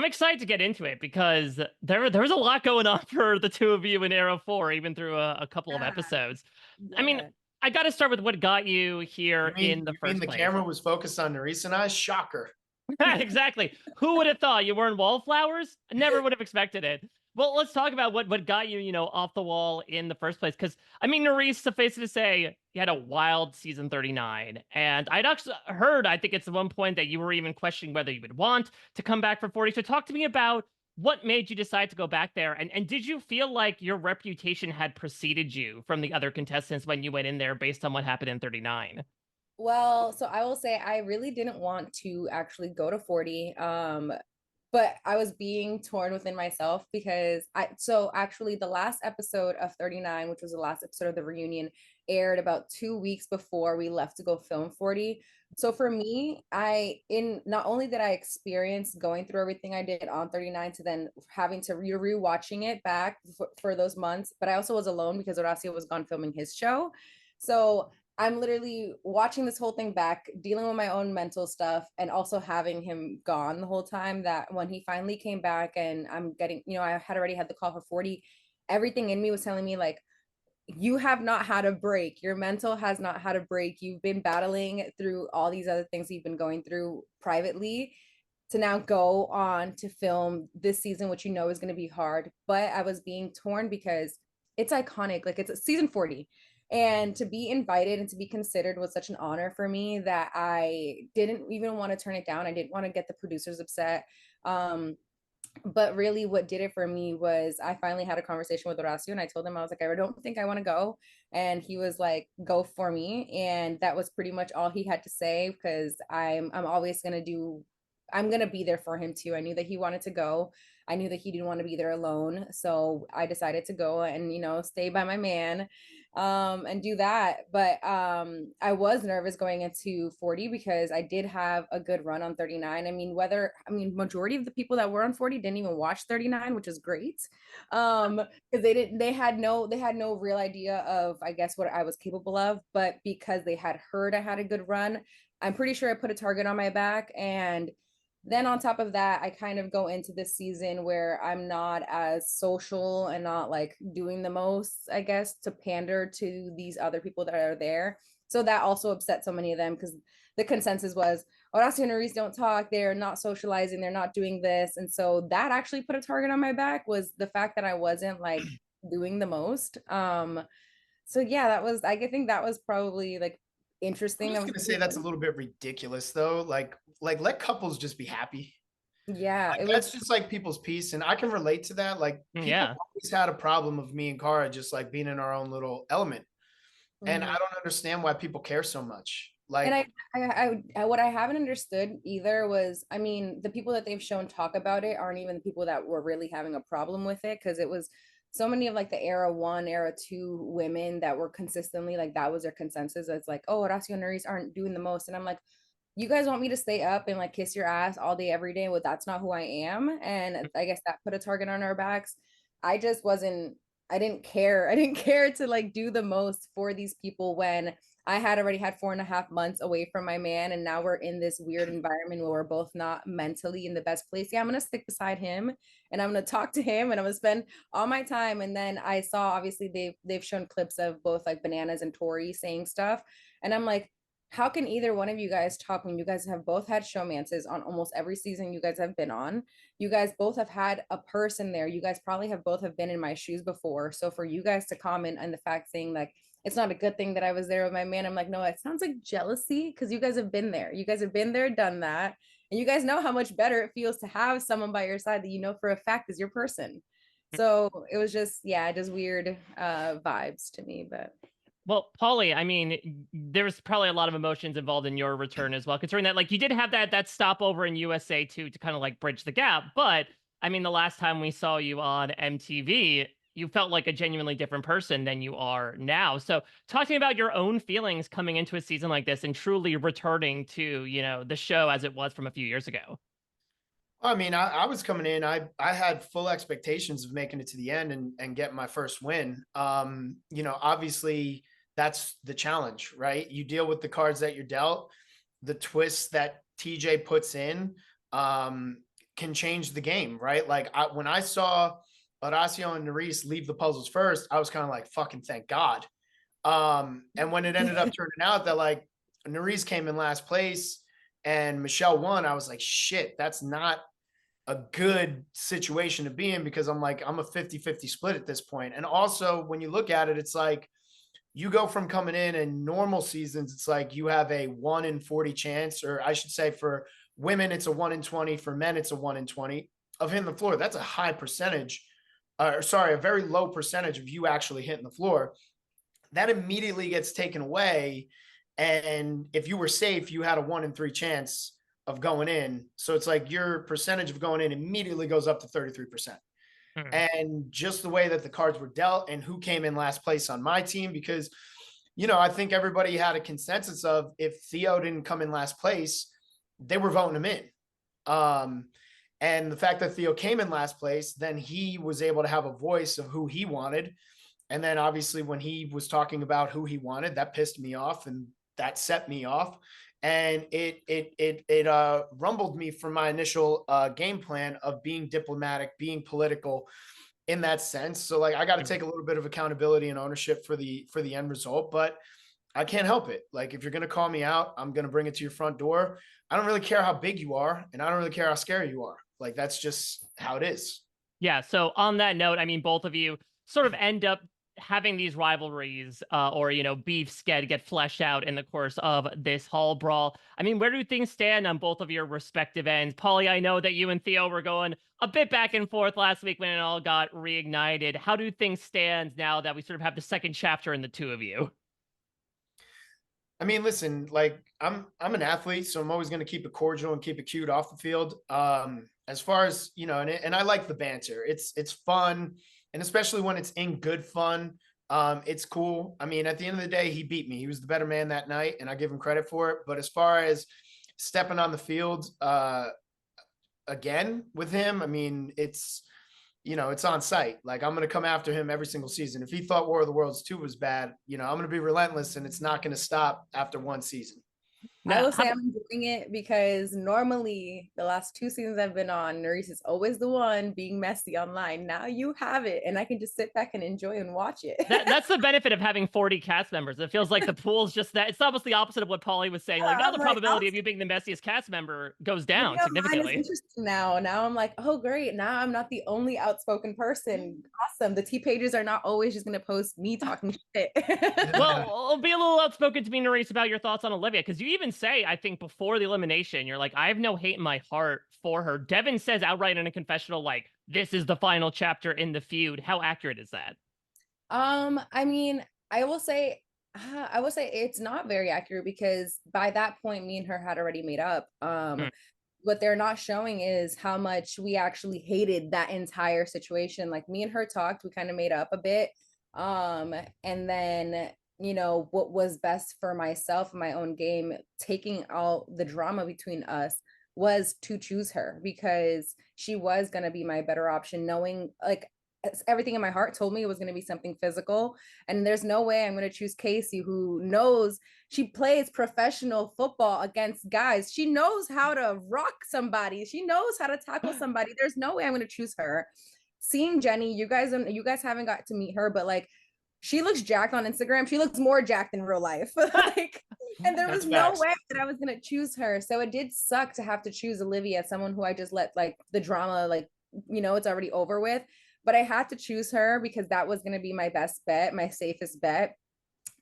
I'm excited to get into it because there's a lot going on for the two of you in Era 4, even through a couple of Yeah, episodes. I mean, yeah. I got to start with what got you here in the You mean first the place. camera was focused on Nurys and I? Shocker. Exactly. Who would have thought you weren't wallflowers? Never would have expected it. Well, let's talk about what got you, off the wall in the first place. Because I mean, Nerys, suffice it to say, you had a wild season 39, and I'd actually heard, I think it's at one point that you were even questioning whether you would want to come back for 40. So talk to me about what made you decide to go back there, and did you feel like your reputation had preceded you from the other contestants when you went in there based on what happened in 39? Well, so I will say I really didn't want to actually go to 40. But I was being torn within myself because so actually the last episode of 39, which was the last episode of the reunion, aired about 2 weeks before we left to go film 40. So for me, I in not only did I experience going through everything I did on 39 to then having to rewatching it back for those months, but I also was alone because Horacio was gone filming his show. So I'm literally watching this whole thing back, dealing with my own mental stuff, and also having him gone the whole time. That when he finally came back and I'm getting, I had already had the call for 40, everything in me was telling me, like, you have not had a break. Your mental has not had a break. You've been battling through all these other things you've been going through privately to now go on to film this season, which is going to be hard. But I was being torn because it's iconic. Like, it's season 40. And to be invited and to be considered was such an honor for me that I didn't even want to turn it down. I didn't want to get the producers upset. But really what did it for me was I finally had a conversation with Horacio and I told him, I was like, I don't think I want to go. And he was like, go for me. And that was pretty much all he had to say, because I'm always going to I'm going to be there for him too. I knew that he wanted to go. I knew that he didn't want to be there alone. So I decided to go and, stay by my man, and do that. But I was nervous going into 40 because I did have a good run on 39. Majority of the people that were on 40 didn't even watch 39, which is great. Because they had no real idea of, I guess, what I was capable of. But because they had heard I had a good run, I'm pretty sure I put a target on my back. And then on top of that, I kind of go into this season where I'm not as social and not like doing the most, I guess, to pander to these other people that are there. So that also upset so many of them, because the consensus was Horacio and Nurys don't talk, they're not socializing, they're not doing this. And so that actually put a target on my back, was the fact that I wasn't like doing the most. So yeah, I think that was probably like I'm interesting just of gonna say that's a little bit ridiculous though. Like let couples just be happy. yeah, Like it that's was. just like people's peace, and I can relate to that. Like people Yeah. always had a problem of me and Cara just like being in our own little element, and I Mhm. don't understand why people care so much. And Like, what I haven't understood either was, I mean, the people that they've shown talk about it aren't even the people that were really having a problem with it, because it was so many of like the era one, era two women that were consistently like, that was their consensus. It's like, oh, Horacio and Nurys aren't doing the most. And I'm like, you guys want me to stay up and like kiss your ass all day, every day? Well, that's not who I am. And I guess that put a target on our backs. I just wasn't, I didn't care. I didn't care to like do the most for these people when I had already had 4.5 months away from my man. And now we're in this weird environment where we're both not mentally in the best place. Yeah, I'm going to stick beside him and I'm going to talk to him and I'm going to spend all my time. And then I saw, obviously, they've shown clips of both like Bananas and Tori saying stuff. And I'm like, how can either one of you guys talk when you guys have both had showmances on almost every season you guys have been on? You guys both have had a person there. You guys probably have both have been in my shoes before. So for you guys to comment on the fact saying like, it's not a good thing that I was there with my man, I'm like, no, it sounds like jealousy, because you guys have been there. You guys have been there, done that. And you guys know how much better it feels to have someone by your side that you know for a fact is your person. So it was just, yeah, just weird vibes to me. But Well, Paulie, I mean, there's probably a lot of emotions involved in your return as well, considering that like you did have that stopover in USA too to kind of like bridge the gap. But I mean, the last time we saw you on MTV, you felt like a genuinely different person than you are now. So talking about your own feelings coming into a season like this and truly returning to, the show as it was from a few years ago. I mean, I was coming in. I had full expectations of making it to the end and getting my first win. Obviously that's the challenge, right? You deal with the cards that you're dealt, the twists that TJ puts in. can change the game, right? Like when I saw Horacio and Nurys leave the puzzles first, I was kind of like, fucking thank God. And when it ended up turning out that like Nurys came in last place and Michelle won, I was like, shit, that's not a good situation to be in, because I'm like, I'm a 50-50 split at this point. And also when you look at it, it's like you go from coming in normal seasons, it's like you have a 1 in 40 chance, or I should say for women, it's a 1 in 20. For men, it's a 1 in 20 of hitting the floor. That's a high percentage, or sorry, a very low percentage of you actually hitting the floor. That immediately gets taken away. And if you were safe, you had a 1 in 3 chance of going in. So it's like your percentage of going in immediately goes up to 33%. And just the way that the cards were dealt and who came in last place on my team, because, you know, I think everybody had a consensus of if Theo didn't come in last place, they were voting him in. And the fact that Theo came in last place, then he was able to have a voice of who he wanted. And then obviously when he was talking about who he wanted, that pissed me off and that set me off. And it rumbled me from my initial game plan of being diplomatic, being political in that sense. So like, I got to take a little bit of accountability and ownership for the end result, but I can't help it. Like, if you're going to call me out, I'm going to bring it to your front door. I don't really care how big you are, and I don't really care how scary you are. Like, that's just how it is. Yeah. So on that note, I mean, both of you sort of end up having these rivalries or, you know, beefs get fleshed out in the course of this Hall Brawl. I mean, where do things stand on both of your respective ends? Paulie, I know that you and Theo were going a bit back and forth last week when it all got reignited. How do things stand now that we sort of have the second chapter in the two of you? I mean, listen, like I'm an athlete, so I'm always going to keep it cordial and keep it cute off the field. As far as, you know, and I like the banter. It's fun, and especially when it's in good fun. It's cool. I mean, at the end of the day, he beat me. He was the better man that night, and I give him credit for it. But as far as stepping on the field again with him, I mean, it's, you know, it's on site. Like, I'm going to come after him every single season. If he thought War of the Worlds 2 was bad, you know, I'm going to be relentless, and it's not going to stop after one season. I Now, will say I'm enjoying it because normally the last 2 seasons I've been on, Nurys is always the one being messy online. Now you have it, and I can just sit back and enjoy and watch it. that's the benefit of having 40 cast members. It feels like the pool's just that. It's almost the opposite of what Paulie was saying. Like, now the probability of you being the messiest cast member goes down significantly. Mine is interesting now. Now I'm like, oh, great. Now I'm not the only outspoken person. Awesome. The T pages are not always just going to post me talking shit. Well, I'll be a little outspoken to me, Nurys, about your thoughts on Olivia, because you even say, I think, before the elimination, you're like, I have no hate in my heart for her. Devin says outright in a confessional, like, this is the final chapter in the feud. How accurate is that? I mean, I will say it's not very accurate because by that point, me and her had already made up. What they're not showing is how much we actually hated that entire situation. Like, me and her talked, we kind of made up a bit. And then, you know, what was best for myself and my own game, taking all the drama between us, was to choose her because she was going to be my better option, knowing like everything in my heart told me it was going to be something physical. And there's no way I'm going to choose Casey, who knows, she plays professional football against guys. She knows how to rock somebody. She knows how to tackle somebody. There's no way I'm going to choose her. Seeing Jenny, you guys haven't got to meet her, but like, she looks jacked on Instagram. She looks more jacked in real life. Like, and there was no way that I was going to choose her. So it did suck to have to choose Olivia, someone who I just let like the drama, like, you know, it's already over with. But I had to choose her because that was going to be my best bet, my safest bet.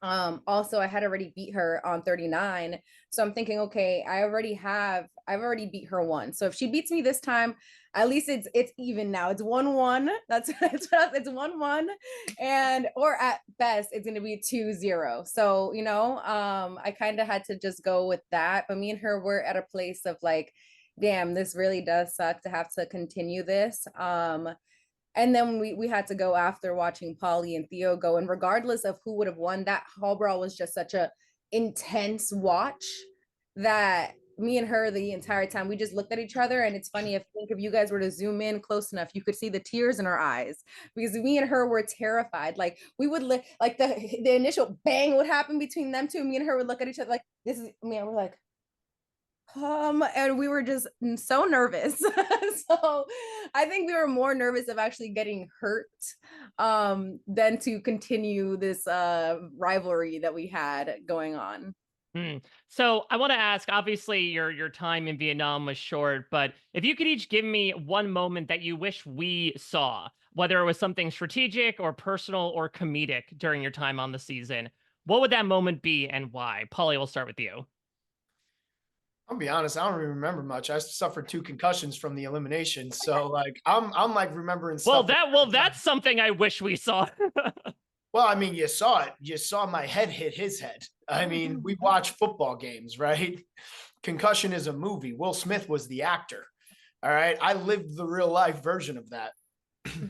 Also, I had already beat her on 39. So I'm thinking, okay, I've already beat her once. So if she beats me this time, at least it's even now. It's 1-1. It's 1-1. And or at best, it's gonna be 2-0. So, you know, I kind of had to just go with that. But me and her were at a place of like, damn, this really does suck to have to continue this. And then we had to go after watching Paulie and Theo go. And regardless of who would have won, that Hall Brawl was just such a intense watch that me and her the entire time, we just looked at each other. And it's funny, if you guys were to zoom in close enough, you could see the tears in our eyes because me and her were terrified. Like, we would like the initial bang would happen between them two. Me and her would look at each other like, this is me. And we're like, And we were just so nervous. So I think we were more nervous of actually getting hurt than to continue this rivalry that we had going on. Hmm. So I want to ask, obviously your time in Vietnam was short, but if you could each give me one moment that you wish we saw, whether it was something strategic or personal or comedic during your time on the season, what would that moment be and why? Paulie, we'll start with you. I'll be honest, I don't even remember much. I suffered 2 concussions from the elimination, so, like, I'm, like, remembering stuff. That's something I wish we saw. Well, I mean, you saw it. You saw my head hit his head. I mean, we watch football games, right? Concussion is a movie. Will Smith was the actor. All right. I lived the real life version of that.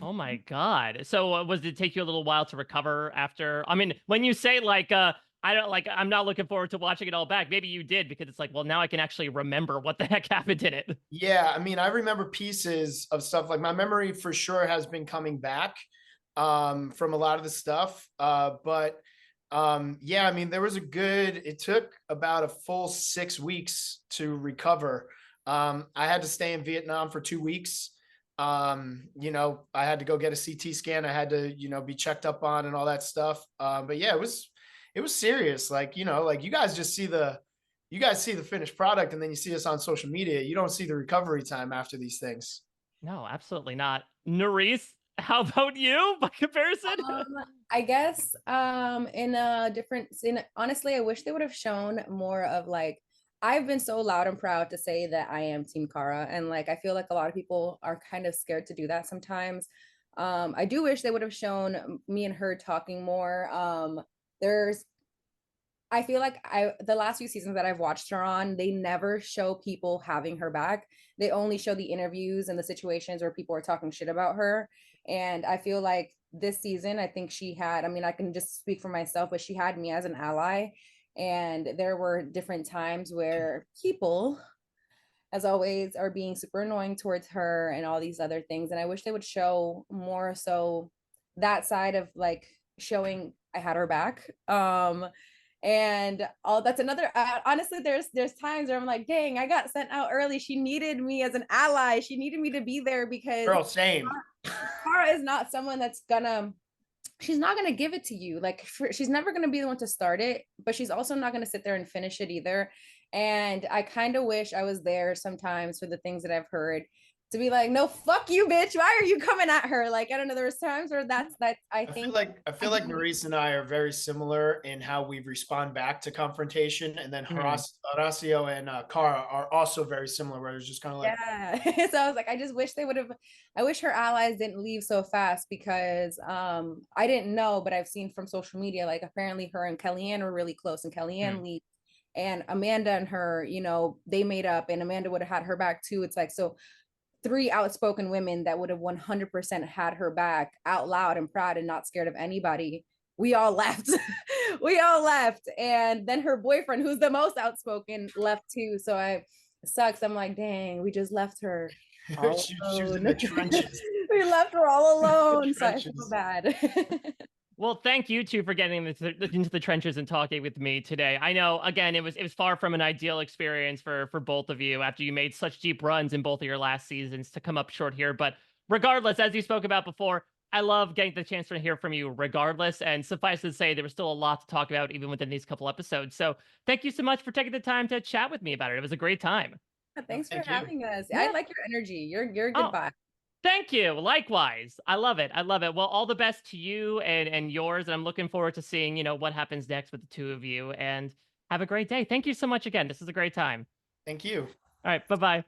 Oh my God. So did it take you a little while to recover after? I mean, when you say like, I don't like, I'm not looking forward to watching it all back. Maybe you did because it's like, well, now I can actually remember what the heck happened in it. Yeah. I mean, I remember pieces of stuff. Like, my memory for sure has been coming back from a lot of the stuff. But yeah, I mean, it took about a full 6 weeks to recover. I had to stay in Vietnam for 2 weeks. You know, I had to go get a CT scan. I had to, be checked up on and all that stuff. But yeah, it was serious. Like, like you guys see the finished product and then you see us on social media. You don't see the recovery time after these things. No, absolutely not. Nerys, how about you by comparison? Um, I guess in a different scene, honestly, I wish they would have shown more of like I've been so loud and proud to say that I am Team Kara, and like I feel like a lot of people are kind of scared to do that sometimes. I do wish they would have shown me and her talking more. There's I feel like the last few seasons that I've watched her on, they never show people having her back. They only show the interviews and the situations where people are talking shit about her. And I feel like this season, I think she had, I mean, I can just speak for myself, but she had me as an ally. And there were different times where people, as always, are being super annoying towards her and all these other things. And I wish they would show more so that side of like showing I had her back. And all that's another honestly there's times where I'm like, dang, I got sent out early. She needed me as an ally. She needed me to be there because Girl, same. Kara is not someone that's gonna she's not going to give it to you. Like she's never going to be the one to start it, but she's also not going to sit there and finish it either. And I kind of wish I was there sometimes for the things that I've heard to be like, no, fuck you, bitch. Why are you coming at her? Like, I don't know. There's times where that I think I feel like Nurys and I are very similar in how we respond back to confrontation, and then Horacio and Cara are also very similar. Where it's just kind of like, yeah. So I was like, I just wish they would have. I wish her allies didn't leave so fast because I didn't know, but I've seen from social media like apparently her and Kellyanne were really close, and Kellyanne leave, and Amanda and her, they made up, and Amanda would have had her back too. It's like so. 3 outspoken women that would have 100% had her back out loud and proud and not scared of anybody. We all left. We all left. And then her boyfriend, who's the most outspoken, left too. So it sucks. I'm like, dang, we just left her all she was in the trenches. We left her all alone. So I feel bad. Well, thank you two for getting into the trenches and talking with me today. I know, again, it was far from an ideal experience for both of you after you made such deep runs in both of your last seasons to come up short here. But regardless, as you spoke about before, I love getting the chance to hear from you regardless. And suffice to say, there was still a lot to talk about even within these couple episodes. So thank you so much for taking the time to chat with me about it. It was a great time. Thanks for having us. I like your energy. You're a good vibe. Thank you. Likewise. I love it. I love it. Well, all the best to you and yours. And I'm looking forward to seeing, what happens next with the two of you. And have a great day. Thank you so much again. This is a great time. Thank you. All right. Bye-bye.